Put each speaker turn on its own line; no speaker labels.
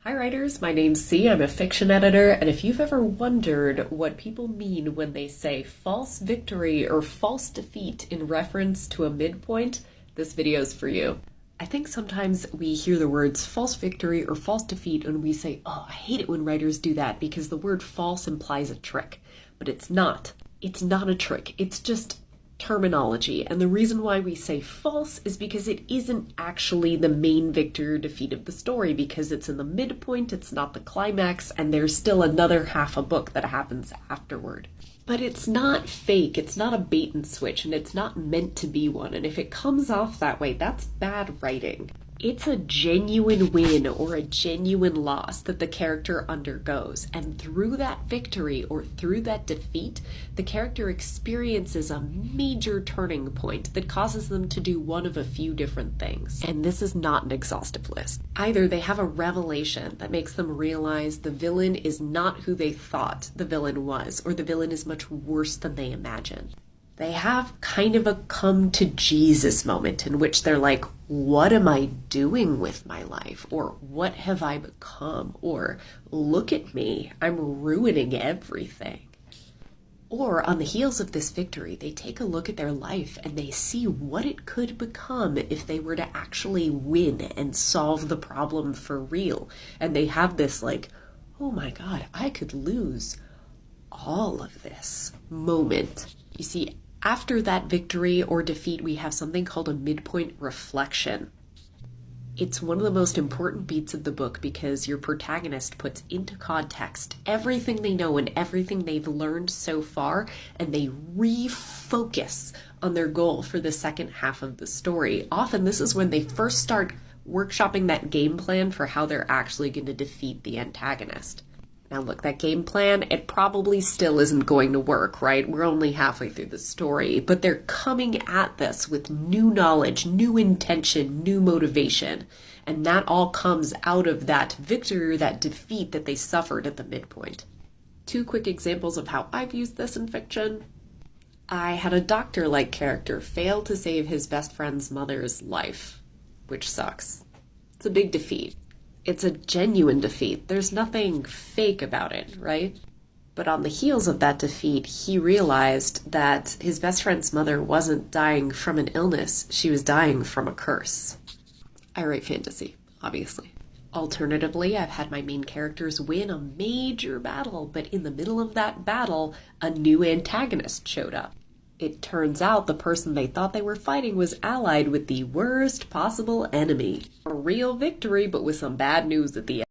Hi writers, my name's C. I'm a fiction editor, and if you've ever wondered what people mean when they say false victory or false defeat in reference to a midpoint, this video's for you. I think sometimes we hear the words false victory or false defeat and we say, oh, I hate it when writers do that because the word false implies a trick. But it's not. It's not a trick. It's just terminology, and the reason why we say false is because it isn't actually the main victory or defeat of the story, because it's in the midpoint, it's not the climax, and there's still another half a book that happens afterward. But it's not fake, it's not a bait and switch, and it's not meant to be one, and if it comes off that way, that's bad writing. It's a genuine win or a genuine loss that the character undergoes, and through that victory or through that defeat, the character experiences a major turning point that causes them to do one of a few different things. And this is not an exhaustive list. Either they have a revelation that makes them realize the villain is not who they thought the villain was, or the villain is much worse than they imagined. They have kind of a come to Jesus moment in which they're like, what am I doing with my life? Or what have I become? Or look at me, I'm ruining everything. Or on the heels of this victory, they take a look at their life and they see what it could become if they were to actually win and solve the problem for real. And they have this like, oh my God, I could lose all of this moment. You see, after that victory or defeat, we have something called a midpoint reflection. It's one of the most important beats of the book because your protagonist puts into context everything they know and everything they've learned so far, and they refocus on their goal for the second half of the story. Often this is when they first start workshopping that game plan for how they're actually going to defeat the antagonist. Now look, that game plan, it probably still isn't going to work, right? We're only halfway through the story, but they're coming at this with new knowledge, new intention, new motivation. And that all comes out of that victory or that defeat that they suffered at the midpoint. Two quick examples of how I've used this in fiction. I had a doctor-like character fail to save his best friend's mother's life, which sucks. It's a big defeat. It's a genuine defeat. There's nothing fake about it, right? But on the heels of that defeat, he realized that his best friend's mother wasn't dying from an illness. She was dying from a curse. I write fantasy, obviously. Alternatively, I've had my main characters win a major battle, but in the middle of that battle, a new antagonist showed up. It turns out the person they thought they were fighting was allied with the worst possible enemy. A real victory, but with some bad news at the end.